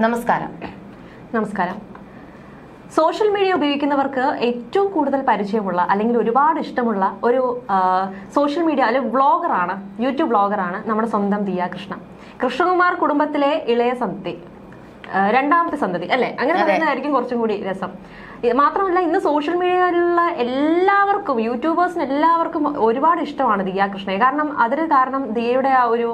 നമസ്കാരം. നമസ്കാരം. Social media ഉപയോഗിക്കുന്നവർക്ക് ഏറ്റവും കൂടുതൽ പരിചയമുള്ള അല്ലെങ്കിൽ ഒരുപാട് ഇഷ്ടമുള്ള ഒരു സോഷ്യൽ മീഡിയ അല്ലെങ്കിൽ വ്ളോഗറാണ്, യൂട്യൂബ് വ്ളോഗറാണ് നമ്മുടെ സ്വന്തം ദിയ കൃഷ്ണ. കൃഷ്ണകുമാർ കുടുംബത്തിലെ ഇളയ സന്തി, രണ്ടാമത്തെ സന്തതി അല്ലെ, അങ്ങനെ പറയുന്നതായിരിക്കും കുറച്ചും കൂടി രസം. മാത്രമല്ല, ഇന്ന് സോഷ്യൽ മീഡിയയിലുള്ള എല്ലാവർക്കും, യൂട്യൂബേഴ്സിന് എല്ലാവർക്കും ഒരുപാട് ഇഷ്ടമാണ് ദിയ കൃഷ്ണയെ. അതിന് കാരണം ദിയയുടെ ആ ഒരു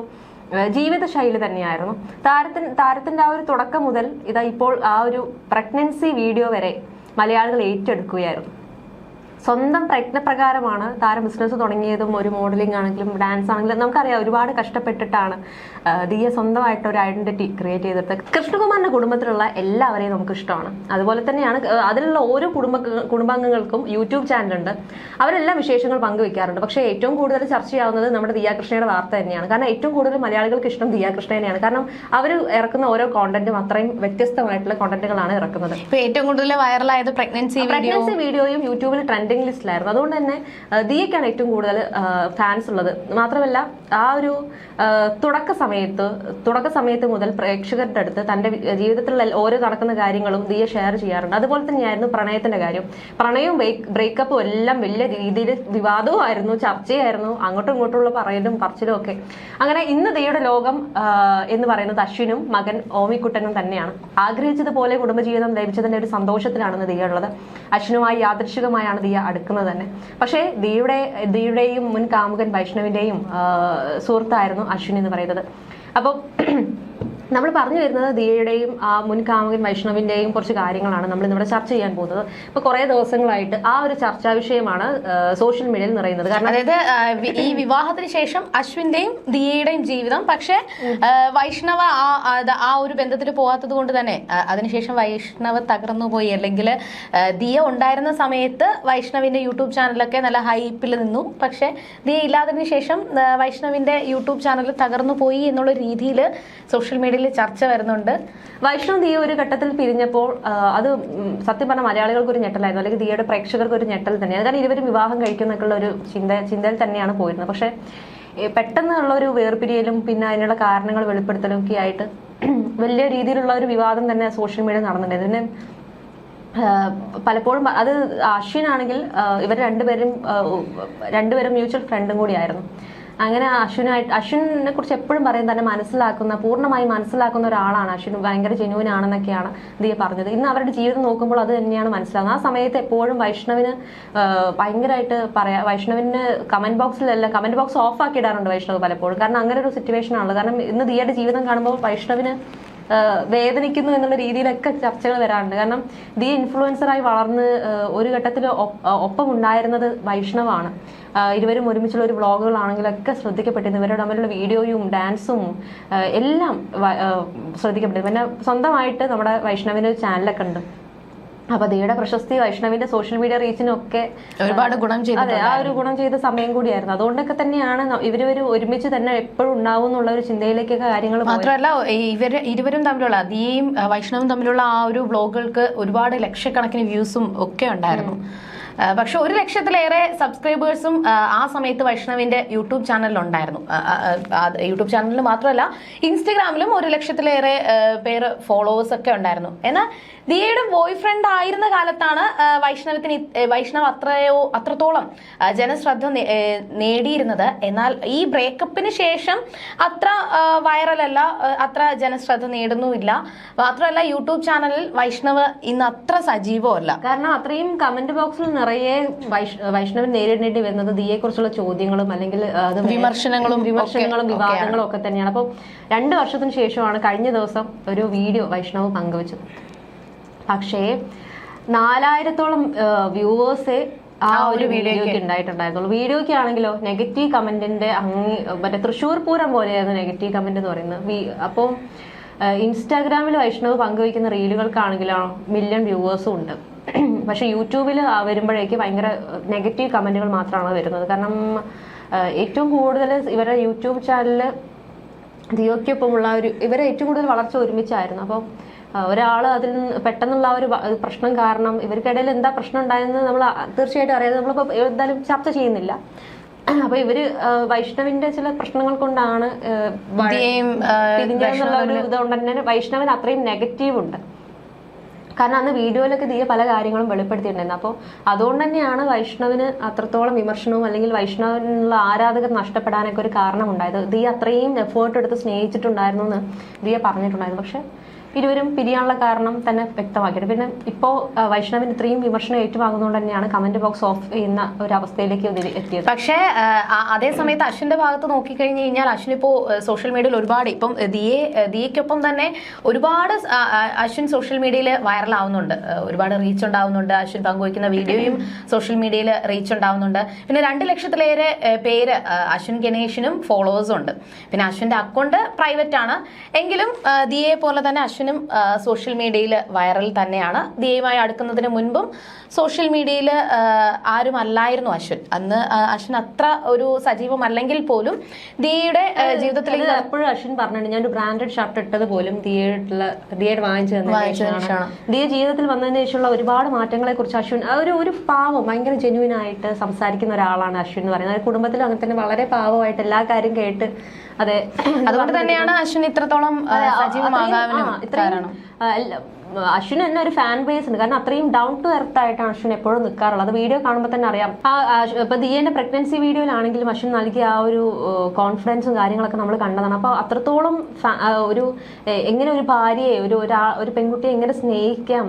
ജീവിത ശൈലി തന്നെയായിരുന്നു. താരത്തിന്റെ ആ ഒരു തുടക്കം മുതൽ ഇതാ ഇപ്പോൾ ആ ഒരു പ്രഗ്നൻസി വീഡിയോ വരെ മലയാളികൾ ഏറ്റെടുക്കുകയായിരുന്നു. സ്വന്തം പ്രയത്നപ്രകാരമാണ് താരം ബിസിനസ് തുടങ്ങിയതും. ഒരു മോഡലിംഗ് ആണെങ്കിലും ഡാൻസ് ആണെങ്കിലും നമുക്കറിയാം, ഒരുപാട് കഷ്ടപ്പെട്ടിട്ടാണ് ദിയ സ്വന്തമായിട്ട് ഒരു ഐഡന്റിറ്റി ക്രിയേറ്റ് ചെയ്തെടുത്തത്. കൃഷ്ണകുമാറിന്റെ കുടുംബത്തിലുള്ള എല്ലാവരെയും നമുക്ക് ഇഷ്ടമാണ്. അതുപോലെ തന്നെയാണ് അതിലുള്ള ഓരോ കുടുംബാംഗങ്ങൾക്കും യൂട്യൂബ് ചാനലുണ്ട്. അവരെല്ലാം വിശേഷങ്ങൾ പങ്കുവെക്കാറുണ്ട്. പക്ഷേ ഏറ്റവും കൂടുതൽ ചർച്ചയാവുന്നത് നമ്മുടെ ദിയ കൃഷ്ണയുടെ വാർത്ത തന്നെയാണ്. കാരണം ഏറ്റവും കൂടുതൽ മലയാളികൾക്ക് ഇഷ്ടം ദിയ കൃഷ്ണ തന്നെയാണ്. കാരണം അവർ ഇറക്കുന്ന ഓരോ കോണ്ടന്റും അത്രയും വ്യത്യസ്തമായിട്ടുള്ള കോണ്ടന്റുകളാണ് ഇറക്കുന്നത്. ഏറ്റവും കൂടുതൽ വൈറലായത് പ്രഗ്നൻസി വീഡിയോയും യൂട്യൂബിൽ ട്രെൻഡിംഗ് ലിസ്റ്റിലായിരുന്നു. അതുകൊണ്ട് തന്നെ ദിയക്കാണ് ഏറ്റവും കൂടുതൽ ഫാൻസ് ഉള്ളത്. മാത്രമല്ല, ആ ഒരു തുടക്ക സമയത്ത് മുതൽ പ്രേക്ഷകരുടെ അടുത്ത് തന്റെ ജീവിതത്തിലുള്ള ഓരോ നടക്കുന്ന കാര്യങ്ങളും ദിയ ഷെയർ ചെയ്യാറുണ്ട്. അതുപോലെ തന്നെയായിരുന്നു പ്രണയത്തിന്റെ കാര്യം. പ്രണയവും ബ്രേക്കപ്പും എല്ലാം വലിയ രീതിയിൽ വിവാദവുമായിരുന്നു, ചർച്ചയായിരുന്നു, അങ്ങോട്ടും ഇങ്ങോട്ടുള്ള പറയലും പറച്ചിലും ഒക്കെ. അങ്ങനെ ഇന്ന് ദിയയുടെ ലോകം എന്ന് പറയുന്നത് അശ്വിനും മകൻ ഓമിക്കുട്ടനും തന്നെയാണ്. ആഗ്രഹിച്ചതുപോലെ കുടുംബജീവിതം ലഭിച്ചതിന്റെ ഒരു സന്തോഷത്തിലാണ് ദിയ ഉള്ളത്. അശ്വിനുമായി യാദൃശികമായാണ് ദിയ അടുക്കുന്നത് തന്നെ. പക്ഷേ ദിയയുടെയും മുൻ കാമുകൻ വൈഷ്ണവിന്റെയും സുഹൃത്തായിരുന്നു അശ്വിൻ എന്ന് പറയുന്നത്. അപ്പോൾ നമ്മൾ പറഞ്ഞു വരുന്നത് ദിയയുടെയും ആ മുൻ കാമുകൻ വൈഷ്ണവിന്റെയും കുറച്ച് കാര്യങ്ങളാണ് നമ്മൾ ഇന്നിവിടെ ചർച്ച ചെയ്യാൻ പോകുന്നത്. ഇപ്പൊ കുറെ ദിവസങ്ങളായിട്ട് ആ ഒരു ചർച്ചാ വിഷയമാണ് സോഷ്യൽ മീഡിയയിൽ നിറയുന്നത്. കാരണം അതായത് ഈ വിവാഹത്തിന് ശേഷം അശ്വിന്റെയും ദിയയുടെയും ജീവിതം, പക്ഷെ വൈഷ്ണവ ആ ഒരു ബന്ധത്തിൽ പോകാത്തത് കൊണ്ട് തന്നെ അതിനുശേഷം വൈഷ്ണവ് തകർന്നു പോയി. അല്ലെങ്കിൽ ദിയ ഉണ്ടായിരുന്ന സമയത്ത് വൈഷ്ണവിന്റെ യൂട്യൂബ് ചാനലൊക്കെ നല്ല ഹൈപ്പിൽ നിന്നു. പക്ഷെ ദിയ ഇല്ലാത്തതിന് ശേഷം വൈഷ്ണവിന്റെ യൂട്യൂബ് ചാനൽ തകർന്നു പോയി എന്നുള്ള രീതിയിൽ സോഷ്യൽ മീഡിയയിൽ ചർച്ച വരുന്നുണ്ട്. വൈഷ്ണവ് ദിയ ഒരു ഘട്ടത്തിൽ പിരിഞ്ഞപ്പോൾ അത് സത്യം പറഞ്ഞ മലയാളികൾക്ക് ഒരു ഞെട്ടലായിരുന്നു, അല്ലെങ്കിൽ ദിയയുടെ പ്രേക്ഷകർക്ക് ഒരു ഞെട്ടൽ തന്നെയാണ്. കാരണം ഇരുവരും വിവാഹം കഴിക്കുന്നൊക്കെയുള്ള ഒരു ചിന്തയിൽ തന്നെയാണ് പോയിരുന്നത്. പക്ഷെ പെട്ടെന്നുള്ള ഒരു വേർപിരിയലും പിന്നെ അതിനുള്ള കാരണങ്ങൾ വെളിപ്പെടുത്തലും ഒക്കെ ആയിട്ട് വലിയ രീതിയിലുള്ള ഒരു വിവാദം തന്നെ സോഷ്യൽ മീഡിയ നടന്നിട്ടുണ്ട്. ഇതിന് പലപ്പോഴും അത് അശ്വിനാണെങ്കിൽ ഇവർ രണ്ടുപേരും മ്യൂച്വൽ ഫ്രണ്ടും കൂടിയായിരുന്നു. അങ്ങനെ അശ്വിനെ കുറിച്ച് എപ്പോഴും പറയും തന്നെ പൂർണ്ണമായി മനസ്സിലാക്കുന്ന ഒരാളാണ് അശ്വിൻ, ഭയങ്കര ജെന്യൂൻ ആണെന്നൊക്കെയാണ് ദിയ പറഞ്ഞത്. ഇന്ന് അവരുടെ ജീവിതം നോക്കുമ്പോൾ അത് തന്നെയാണ് മനസ്സിലാകുന്നത്. ആ സമയത്ത് എപ്പോഴും വൈഷ്ണവിന് ഭയങ്കരമായിട്ട് വൈഷ്ണവിന് കമന്റ് ബോക്സ് ഓഫ് ആക്കി ഇടാറുണ്ട് വൈഷ്ണവ് പലപ്പോഴും. കാരണം അങ്ങനെ ഒരു സിറ്റുവേഷൻ ആണല്ലോ. കാരണം ഇന്ന് ദിയയുടെ ജീവിതം കാണുമ്പോൾ വൈഷ്ണവിന് വേദനിക്കുന്നു എന്നുള്ള രീതിയിലൊക്കെ ചർച്ചകൾ വരാറുണ്ട്. കാരണം ദിയ ഇൻഫ്ലുവൻസറായി വളർന്ന് ഒരു ഘട്ടത്തിൽ ഒപ്പം ഉണ്ടായിരുന്നത് വൈഷ്ണവാണ്. ഇരുവരും ഒരുമിച്ചുള്ള ഒരു വ്ളോഗുകളാണെങ്കിലൊക്കെ ശ്രദ്ധിക്കപ്പെട്ടിരുന്നു. ഇവരുടെ തമ്മിലുള്ള വീഡിയോയും ഡാൻസും എല്ലാം ശ്രദ്ധിക്കപ്പെട്ടിരുന്നു. പിന്നെ സ്വന്തമായിട്ട് നമ്മുടെ വൈഷ്ണവിന് ചാനലൊക്കെ ഉണ്ട്. അപ്പൊ ദിയയുടെ പ്രശസ്തി വൈഷ്ണവിന്റെ സോഷ്യൽ മീഡിയ റീച്ചിനൊക്കെ ഒരുപാട് ഗുണം ചെയ്തു. അതെ, ആ ഒരു ഗുണം ചെയ്ത സമയം കൂടിയായിരുന്നു. അതുകൊണ്ടൊക്കെ തന്നെയാണ് ഇവര് ഒരുമിച്ച് തന്നെ എപ്പോഴും ഉണ്ടാവും എന്നുള്ള ഒരു ചിന്തയിലേക്കൊക്കെ കാര്യങ്ങൾ. മാത്രമല്ല, ഇരുവരും തമ്മിലുള്ള ദിയയും വൈഷ്ണവും തമ്മിലുള്ള ആ ഒരു വ്ളോഗുകൾക്ക് ഒരുപാട് ലക്ഷക്കണക്കിന് വ്യൂസും ഒക്കെ ഉണ്ടായിരുന്നു. പക്ഷെ 1 ലക്ഷത്തിലേറെ സബ്സ്ക്രൈബേഴ്സും ആ സമയത്ത് വൈഷ്ണവിന്റെ യൂട്യൂബ് ചാനലിലുണ്ടായിരുന്നു. യൂട്യൂബ് ചാനലിൽ മാത്രമല്ല, ഇൻസ്റ്റഗ്രാമിലും 1 ലക്ഷത്തിലേറെ പേര് ഫോളോവേഴ്സ് ഒക്കെ ഉണ്ടായിരുന്നു. എന്നാൽ ദിയയുടെ ബോയ് ഫ്രണ്ട് ആയിരുന്ന കാലത്താണ് വൈഷ്ണവ് അത്രത്തോളം ജനശ്രദ്ധ നേടിയിരുന്നത്. എന്നാൽ ഈ ബ്രേക്കപ്പിന് ശേഷം അത്ര വൈറലല്ല, അത്ര ജനശ്രദ്ധ നേടുന്നുമില്ല. മാത്രമല്ല, യൂട്യൂബ് ചാനലിൽ വൈഷ്ണവ് ഇന്ന് അത്ര സജീവമല്ല. കാരണം അത്രയും കമന്റ് ബോക്സിൽ നിറയെ വൈഷ്ണവൻ നേരിടേണ്ടി വരുന്നത് ദിയയെ കുറിച്ചുള്ള ചോദ്യങ്ങളും അല്ലെങ്കിൽ വിമർശനങ്ങളും വിവാദങ്ങളും ഒക്കെ തന്നെയാണ്. അപ്പോൾ 2 വർഷത്തിന് ശേഷമാണ് കഴിഞ്ഞ ദിവസം ഒരു വീഡിയോ വൈഷ്ണവ് പങ്കുവച്ചത്. പക്ഷേ 4000-ഓളം വ്യൂവേഴ്സേ ആ ഒരു വീഡിയോയ്ക്ക് ഉണ്ടായിട്ടുണ്ടായിരുന്നുള്ളൂ. വീഡിയോയ്ക്ക് ആണെങ്കിലോ നെഗറ്റീവ് കമന്റിന്റെ മറ്റേ തൃശ്ശൂർ പൂരം പോലെയായിരുന്നു നെഗറ്റീവ് കമന്റ് എന്ന് പറയുന്നത്. അപ്പോൾ ഇൻസ്റ്റാഗ്രാമിൽ വൈഷ്ണവ് പങ്കുവയ്ക്കുന്ന റീലുകൾക്കാണെങ്കിലോ 1 മില്യൺ വ്യൂവേഴ്സും ഉണ്ട്. പക്ഷെ യൂട്യൂബിൽ വരുമ്പോഴേക്ക് ഭയങ്കര നെഗറ്റീവ് കമന്റുകൾ മാത്രമാണ് വരുന്നത്. കാരണം ഏറ്റവും കൂടുതൽ ഇവരുടെ യൂട്യൂബ് ചാനലിൽ ദിയയ്ക്കൊപ്പമുള്ള ഇവരെ ഏറ്റവും കൂടുതൽ വളർച്ച ഒരുമിച്ചായിരുന്നു. അപ്പോൾ ഒരാൾ അതിൽ പെട്ടെന്നുള്ള ഒരു പ്രശ്നം കാരണം ഇവർക്കിടയിൽ എന്താ പ്രശ്നം ഉണ്ടായെന്ന് നമ്മൾ തീർച്ചയായിട്ടും അറിയാതെ നമ്മളിപ്പോൾ എന്തായാലും ചർച്ച ചെയ്യുന്നില്ല. അപ്പൊ ഇവര് വൈഷ്ണവിന്റെ ചില പ്രശ്നങ്ങൾ കൊണ്ടാണ് പിരിഞ്ഞെന്നുള്ള ഒരു ഇതുകൊണ്ട് തന്നെ വൈഷ്ണവിന് അത്രയും നെഗറ്റീവ് ഉണ്ട്. കാരണം അന്ന് വീഡിയോയിലൊക്കെ ദിയ പല കാര്യങ്ങളും വെളിപ്പെടുത്തിയിട്ടുണ്ടായിരുന്നു. അപ്പോൾ അതുകൊണ്ട് തന്നെയാണ് വൈഷ്ണവിന് അത്രത്തോളം വിമർശനവും അല്ലെങ്കിൽ വൈഷ്ണവിനുള്ള ആരാധകർ നഷ്ടപ്പെടാനൊക്കെ ഒരു കാരണമുണ്ടായത്. ദിയ അത്രയും എഫേർട്ട് എടുത്ത് സ്നേഹിച്ചിട്ടുണ്ടായിരുന്നു എന്ന് ദിയ പറഞ്ഞിട്ടുണ്ടായിരുന്നു. പക്ഷെ ഇരുവരും പിരിയാനുള്ള കാരണം തന്നെ വ്യക്തമാക്കിയിട്ട് പിന്നെ ഇപ്പോൾ വൈഷ്ണവിന് ഇത്രയും വിമർശനം ഏറ്റുവാങ്ങുന്നതുകൊണ്ട് തന്നെയാണ് കമന്റ് ബോക്സ് ഓഫ് ചെയ്യുന്ന ഒരു അവസ്ഥയിലേക്ക് എത്തിയത്. പക്ഷേ അതേ സമയത്ത് അശ്വിന്റെ ഭാഗത്ത് നോക്കിക്കഴിഞ്ഞു കഴിഞ്ഞാൽ അശ്വിൻ ഇപ്പോൾ സോഷ്യൽ മീഡിയയിൽ ഒരുപാട് ഇപ്പം ദിയയ്ക്കൊപ്പം തന്നെ ഒരുപാട് അശ്വിൻ സോഷ്യൽ മീഡിയയിൽ വൈറലാവുന്നുണ്ട്, ഒരുപാട് റീച്ച് ഉണ്ടാവുന്നുണ്ട്. അശ്വിൻ പങ്കുവയ്ക്കുന്ന വീഡിയോയും സോഷ്യൽ മീഡിയയിൽ റീച്ച് ഉണ്ടാവുന്നുണ്ട്. പിന്നെ 2 ലക്ഷത്തിലേറെ പേര് അശ്വിൻ ഗണേഷിനും ഫോളോവേഴ്സും ഉണ്ട്. പിന്നെ അശ്വിന്റെ അക്കൗണ്ട് പ്രൈവറ്റ് ആണ് എങ്കിലും ദിയയെ പോലെ തന്നെ അശ്വിനും സോഷ്യൽ മീഡിയയിൽ വൈറൽ തന്നെയാണ്. ദിയയുമായി അടുക്കുന്നതിന് മുൻപും സോഷ്യൽ മീഡിയയിൽ ആരും അല്ലായിരുന്നു അശ്വിൻ. അന്ന് അശ്വിൻ അത്ര ഒരു സജീവമല്ലെങ്കിൽ പോലും ദിയയുടെ ജീവിതത്തിലേക്ക് എപ്പോഴും അശ്വിൻ പറഞ്ഞിട്ടുണ്ട്, ഞാൻ ഒരു ബ്രാൻഡഡ് ഷർട്ട് ഇട്ടത് പോലും ദിയയുടെ വാങ്ങിച്ചതാണ്. ദിയ ജീവിതത്തിൽ വന്നതിന് ശേഷമുള്ള ഒരുപാട് മാറ്റങ്ങളെ കുറിച്ച് അശ്വിൻ ഒരു പാവം ഭയങ്കര ജെന്യൂൻ ആയിട്ട് സംസാരിക്കുന്ന ഒരാളാണ് അശ്വിൻ എന്ന് പറയുന്നത്. കുടുംബത്തിലും അങ്ങനെ തന്നെ വളരെ പാവമായിട്ട് എല്ലാ കാര്യം കേട്ട് അതെ അതുകൊണ്ട് തന്നെയാണ് അശ്വിൻ ഇത്രത്തോളം സജീവമാകാനും കാരണം. അശ്വിന് തന്നെ ഒരു ഫാൻ ബേസ് ഉണ്ട്. കാരണം അത്രയും ഡൗൺ ടു എർത്ത് ആയിട്ടാണ് അശ്വിൻ എപ്പോഴും നിൽക്കാറുള്ളത്. അത് വീഡിയോ കാണുമ്പോൾ തന്നെ അറിയാം. ഇപ്പൊ ദിയന്റെ പ്രഗ്നൻസി വീഡിയോയിലാണെങ്കിലും അശ്വിൻ നൽകിയ ആ ഒരു കോൺഫിഡൻസും കാര്യങ്ങളൊക്കെ നമ്മൾ കണ്ടതാണ്. അപ്പൊ അത്രത്തോളം ഒരു എങ്ങനെ ഒരു ഭാര്യയെ ഒരു പെൺകുട്ടിയെ എങ്ങനെ സ്നേഹിക്കാം,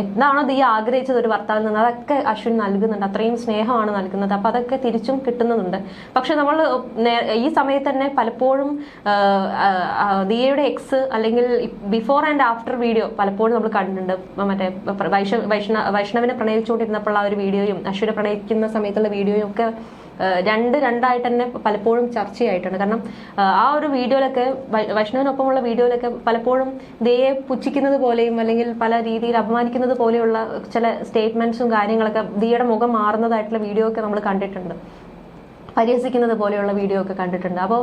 എന്താണോ ദിയ ആഗ്രഹിച്ചത് ഒരു ഭർത്താവിൽ നിന്ന്, അതൊക്കെ അശ്വിൻ നൽകുന്നുണ്ട്. അത്രയും സ്നേഹമാണ് നൽകുന്നത്. അപ്പൊ അതൊക്കെ തിരിച്ചും കിട്ടുന്നുണ്ട്. പക്ഷെ നമ്മൾ ഈ സമയത്ത് തന്നെ പലപ്പോഴും ദിയയുടെ എക്സ് അല്ലെങ്കിൽ ബിഫോർ ആൻഡ് ആഫ്റ്റർ വീഡിയോ പലപ്പോഴും നമ്മൾ കണ്ടിട്ടുണ്ട്. മറ്റേ വൈഷ്ണവിനെ പ്രണയിച്ചുകൊണ്ടിരുന്നപ്പോഴുള്ള ഒരു വീഡിയോയും അശ്വിനെ പ്രണയിക്കുന്ന സമയത്തുള്ള വീഡിയോയും ഒക്കെ രണ്ടായിട്ട് തന്നെ പലപ്പോഴും ചർച്ചയായിട്ടുണ്ട്. കാരണം ആ ഒരു വീഡിയോയിലൊക്കെ വൈഷ്ണവിനൊപ്പമുള്ള വീഡിയോയിലൊക്കെ പലപ്പോഴും ദിയയെ പുച്ഛിക്കുന്നത് പോലെയും അല്ലെങ്കിൽ പല രീതിയിൽ അപമാനിക്കുന്നത് പോലെയുള്ള ചില സ്റ്റേറ്റ്മെന്റ്സും കാര്യങ്ങളൊക്കെ ദിയയുടെ മുഖം മാറുന്നതായിട്ടുള്ള വീഡിയോ ഒക്കെ നമ്മൾ കണ്ടിട്ടുണ്ട്. പരിഹസിക്കുന്നത് പോലെയുള്ള വീഡിയോ ഒക്കെ കണ്ടിട്ടുണ്ട്. അപ്പോൾ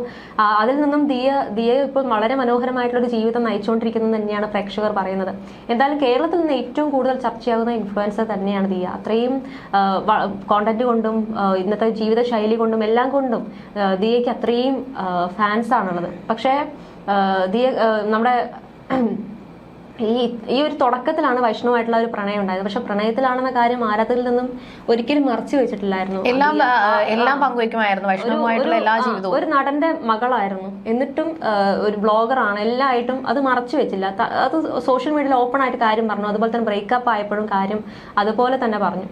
അതിൽ നിന്നും ദിയ ഇപ്പം വളരെ മനോഹരമായിട്ടുള്ളൊരു ജീവിതം നയിച്ചുകൊണ്ടിരിക്കുന്നത് തന്നെയാണ് പ്രേക്ഷകർ പറയുന്നത്. എന്തായാലും കേരളത്തിൽ നിന്ന് ഏറ്റവും കൂടുതൽ ചർച്ചയാകുന്ന ഇൻഫ്ലുവൻസർ തന്നെയാണ് ദിയ. അത്രയും കോണ്ടന്റ് കൊണ്ടും ഇന്നത്തെ ജീവിത ശൈലി കൊണ്ടും എല്ലാം കൊണ്ടും ദിയയ്ക്ക് അത്രയും ഫാൻസ് ആണുള്ളത്. പക്ഷേ ദിയ നമ്മുടെ ഈ ഒരു തുടക്കത്തിലാണ് വൈഷ്ണവുമായിട്ടുള്ള ഒരു പ്രണയം ഉണ്ടായത്. പക്ഷെ പ്രണയത്തിലാണെന്ന കാര്യം ആരാധകരിൽ നിന്നും ഒരിക്കലും മറച്ചു വെച്ചിട്ടില്ലായിരുന്നു. എല്ലാം പങ്കുവയ്ക്കുമായിരുന്നു വൈഷ്ണവുമായിട്ടുള്ള എല്ലാ ജീവിതവും. ഒരു നടന്റെ മകളായിരുന്നു, എന്നിട്ടും ഒരു ബ്ലോഗറാണ്, എല്ലായിട്ടും അത് മറച്ചു വെച്ചില്ല. അത് സോഷ്യൽ മീഡിയയിൽ ഓപ്പൺ ആയിട്ട് കാര്യം പറഞ്ഞു. അതുപോലെ തന്നെ ബ്രേക്കപ്പ് ആയപ്പോഴും കാര്യം അതുപോലെ തന്നെ പറഞ്ഞു.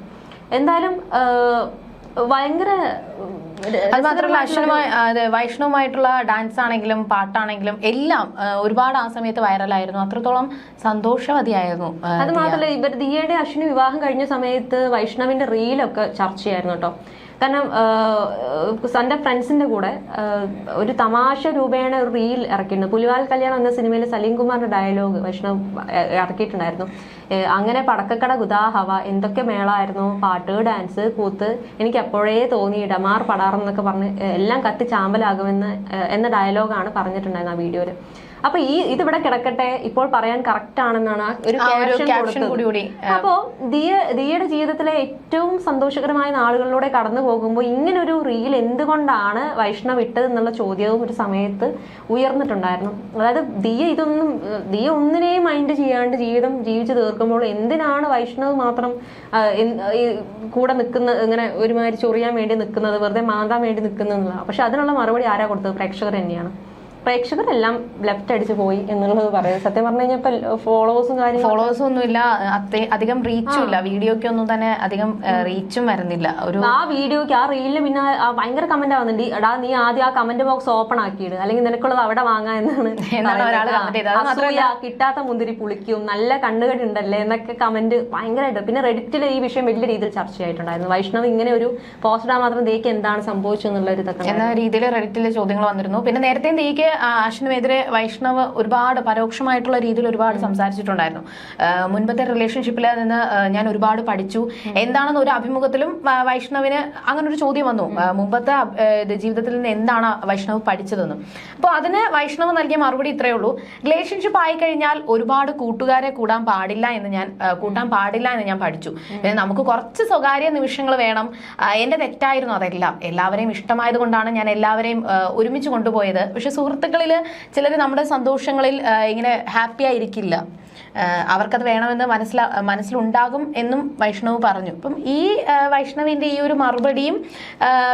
എന്തായാലും ഭയങ്കര അത് മാത്രമല്ല വൈഷ്ണവുമായിട്ടുള്ള ഡാൻസ് ആണെങ്കിലും പാട്ടാണെങ്കിലും എല്ലാം ഒരുപാട് ആ സമയത്ത് വൈറലായിരുന്നു. അത്രത്തോളം സന്തോഷവതിയായിരുന്നു. അത് മാത്രമല്ല ദിയയുടെ അശ്വിന് വിവാഹം കഴിഞ്ഞ സമയത്ത് വൈഷ്ണവിന്റെ റീലൊക്കെ ചർച്ചയായിരുന്നു കേട്ടോ. കാരണം തന്റെ ഫ്രണ്ട്സിന്റെ കൂടെ ഒരു തമാശ രൂപേണ ഒരു റീൽ ഇറക്കിയിട്ടുണ്ട്. പുലിവാൽ കല്യാണം എന്ന സിനിമയിൽ സലീം കുമാറിന്റെ ഡയലോഗ് വൈഷ്ണവ് ഇറക്കിയിട്ടുണ്ടായിരുന്നു. അങ്ങനെ പടക്കക്കട ഗുദാഹവ, എന്തൊക്കെ മേളായിരുന്നു, പാട്ട്, ഡാൻസ്, കൂത്ത്, എനിക്ക് അപ്പോഴേ തോന്നി ഇടമാർ പടാറെന്നൊക്കെ പറഞ്ഞ് എല്ലാം കത്തി ചാമ്പലാകുമെന്ന് എന്ന ഡയലോഗാണ് പറഞ്ഞിട്ടുണ്ടായിരുന്നു ആ വീഡിയോയില്. അപ്പൊ ഇതിവിടെ കിടക്കട്ടെ, ഇപ്പോൾ പറയാൻ കറക്റ്റ് ആണെന്നാണ് ഒരു ക്യാപ്ഷൻ കൊടുത്തത്. അപ്പോ ദിയയുടെ ജീവിതത്തിലെ ഏറ്റവും സന്തോഷകരമായ നാളുകളിലൂടെ കടന്നു പോകുമ്പോൾ ഇങ്ങനൊരു റീൽ എന്തുകൊണ്ടാണ് വൈഷ്ണവ് ഇട്ടത് എന്നുള്ള ചോദ്യവും ഒരു സമയത്ത് ഉയർന്നിട്ടുണ്ടായിരുന്നു. അതായത് ദിയ ഒന്നിനെയും മൈൻഡ് ചെയ്യാണ്ട് ജീവിതം ജീവിച്ചു തീർക്കുമ്പോൾ എന്തിനാണ് വൈഷ്ണവ് മാത്രം കൂടെ നിൽക്കുന്നത്, ഇങ്ങനെ ഒരുമാതിരി ചൊറിയാൻ വേണ്ടി നിൽക്കുന്നത്, വെറുതെ മാന്താൻ വേണ്ടി നിൽക്കുന്നത്. പക്ഷെ അതിനുള്ള മറുപടി ആരാ കൊടുത്തത്? പ്രേക്ഷകർ തന്നെയാണ്. പ്രേക്ഷകരെല്ലാം ലെഫ്റ്റ് അടിച്ചു പോയി എന്നുള്ളത് പറയുന്നത്. സത്യം പറഞ്ഞു കഴിഞ്ഞാൽ ഫോളോവേഴ്സും ഒന്നുമില്ല, അധികം റീച്ചും ഇല്ല. വീഡിയോക്ക് ഒന്നും തന്നെ അധികം റീച്ചും വരുന്നില്ല. ആ വീഡിയോക്ക് ആ റീലിന് പിന്നെ ഭയങ്കര കമന്റ് ആവുന്നുണ്ട്, എടാ നീ ആദ്യം ആ കമന്റ് ബോക്സ് ഓപ്പൺ ആക്കിയിട്, അല്ലെങ്കിൽ നിനക്കുള്ളത് അവിടെ വാങ്ങാ എന്നാണ് കിട്ടാത്ത മുന്തിരി പുളിക്കും, നല്ല കണ്ണുകടി ഉണ്ടല്ലേ എന്നൊക്കെ കമന്റ് ഭയങ്കരമായിട്ട്. പിന്നെ റെഡിറ്റിൽ ഈ വിഷയം വലിയ രീതിയിൽ ചർച്ചയായിട്ടുണ്ടായിരുന്നു. വൈഷ്ണവ് ഇങ്ങനെ ഒരു പോസ്റ്റ് ഇടാൻ മാത്രം ദിയയ്ക്ക് എന്താണ് സംഭവിച്ചത് എന്നുള്ള ഒരു ഇതൊക്കെ എന്ന രീതിയിൽ റെഡിറ്റിലെ ചോദ്യങ്ങൾ വന്നിരുന്നു. പിന്നെ നേരത്തെ ദിയയ്ക്ക് അശ്വിനുമെതിരെ വൈഷ്ണവ് ഒരുപാട് പരോക്ഷമായിട്ടുള്ള രീതിയിൽ ഒരുപാട് സംസാരിച്ചിട്ടുണ്ടായിരുന്നു. മുൻപത്തെ റിലേഷൻഷിപ്പിൽ നിന്ന് ഞാൻ ഒരുപാട് പഠിച്ചു എന്താണെന്ന് ഒരു അഭിമുഖത്തിലും വൈഷ്ണവിന് അങ്ങനെ ഒരു ചോദ്യം വന്നു, മുമ്പത്തെ ജീവിതത്തിൽ നിന്ന് എന്താണ് വൈഷ്ണവ് പഠിച്ചതെന്നും. അപ്പോൾ അതിന് വൈഷ്ണവ് നൽകിയ മറുപടി ഇത്രയേ ഉള്ളൂ, റിലേഷൻഷിപ്പ് ആയി കഴിഞ്ഞാൽ ഒരുപാട് കൂട്ടുകാരെ കൂട്ടാൻ പാടില്ല എന്ന് ഞാൻ പഠിച്ചു. പിന്നെ നമുക്ക് കുറച്ച് സ്വകാര്യ നിമിഷങ്ങൾ വേണം. എന്റെ തെറ്റായിരുന്നു അതെല്ലാം. എല്ലാവരെയും ഇഷ്ടമായത് കൊണ്ടാണ് ഞാൻ എല്ലാവരെയും ഒരുമിച്ച് കൊണ്ടുപോയത്. പക്ഷെ സുഹൃത്തുക്കളിൽ ചിലർ നമ്മുടെ സന്തോഷങ്ങളിൽ ഇങ്ങനെ ഹാപ്പി ആയിരിക്കില്ല, അവർക്കത് വേണമെന്ന് മനസ്സിലുണ്ടാകും എന്നും വൈഷ്ണവ് പറഞ്ഞു. അപ്പം ഈ വൈഷ്ണവിന്റെ ഈ ഒരു മറുപടിയും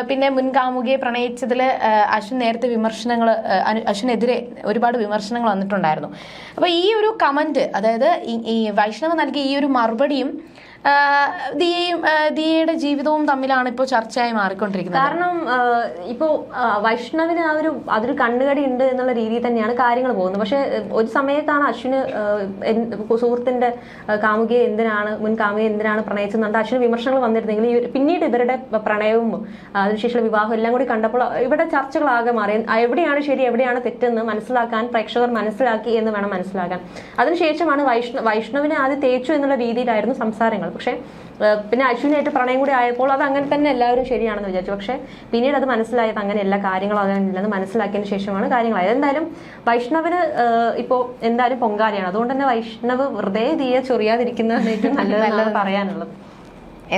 പിന്നെ മുൻകാമുകിയെ പ്രണയിച്ചതിൽ അശ്വിനെതിരെ ഒരുപാട് വിമർശനങ്ങൾ വന്നിട്ടുണ്ടായിരുന്നു. അപ്പൊ ഈ ഒരു കമന്റ്, അതായത് ഈ വൈഷ്ണവ് നൽകിയ ഈ ഒരു മറുപടിയും ദിയയുടെ ജീവിതവും തമ്മിലാണ് ഇപ്പോൾ ചർച്ചയായി മാറിക്കൊണ്ടിരിക്കുന്നത്. കാരണം ഇപ്പോ വൈഷ്ണവിന് അതൊരു കണ്ണുകടി ഉണ്ട് എന്നുള്ള രീതിയിൽ തന്നെയാണ് കാര്യങ്ങൾ പോകുന്നത്. പക്ഷെ ഒരു സമയത്താണ് അശ്വിന് സുഹൃത്തിന്റെ മുൻ കാമുകിയെ എന്തിനാണ് പ്രണയിച്ചെന്നുണ്ട് അശ്വിന് വിമർശനങ്ങൾ വന്നിരുന്നെങ്കിൽ പിന്നീട് ഇവരുടെ പ്രണയവും അതിനുശേഷമുള്ള വിവാഹം എല്ലാം കൂടി കണ്ടപ്പോൾ ഇവിടെ ചർച്ചകളാകെ മാറി. എവിടെയാണ് ശരി എവിടെയാണ് തെറ്റെന്ന് മനസ്സിലാക്കാൻ പ്രേക്ഷകർ മനസ്സിലാക്കി എന്ന് വേണം മനസ്സിലാക്കാൻ. അതിനുശേഷമാണ് വൈഷ്ണവിനെ ആദ്യം തേച്ചു എന്നുള്ള രീതിയിലായിരുന്നു സംസാരങ്ങൾ. പക്ഷെ പിന്നെ അശ്വിനായിട്ട് പ്രണയം കൂടി ആയപ്പോൾ അത് അങ്ങനെ തന്നെ എല്ലാവരും ശരിയാണെന്ന് വിചാരിച്ചു. പക്ഷെ പിന്നീട് അത് മനസ്സിലായത് അങ്ങനെ എല്ലാ കാര്യങ്ങളും അങ്ങനെയില്ലെന്ന് മനസ്സിലാക്കിയതിന് ശേഷമാണ് കാര്യങ്ങളായത്. എന്തായാലും വൈഷ്ണവിന് ഇപ്പോ എന്തായാലും പൊങ്കാലയാണ്. അതുകൊണ്ട് തന്നെ വൈഷ്ണവ് വെറുതെ ദിയെ ചൊറിയാതിരിക്കുന്നത് ഏറ്റവും നല്ലതെന്നാണ് പറയാനുള്ളത്.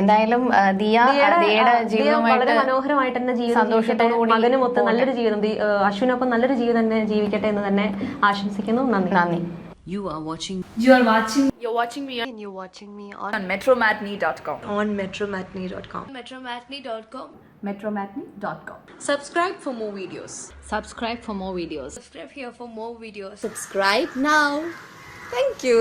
എന്തായാലും ദിയയുടെ ജീവിതമായിട്ട് വളരെ മനോഹരമായിട്ട് തന്നെ ജീവിതം, മകനുമൊത്ത് നല്ലൊരു ജീവിതം, അശ്വിനൊപ്പം നല്ലൊരു ജീവിതം തന്നെ ജീവിക്കട്ടെ എന്ന് തന്നെ ആശംസിക്കുന്നു. നന്ദി. You're watching me on metromatney.com. metromatney.com. Subscribe for more videos. Subscribe here for more videos. Subscribe now. Thank you.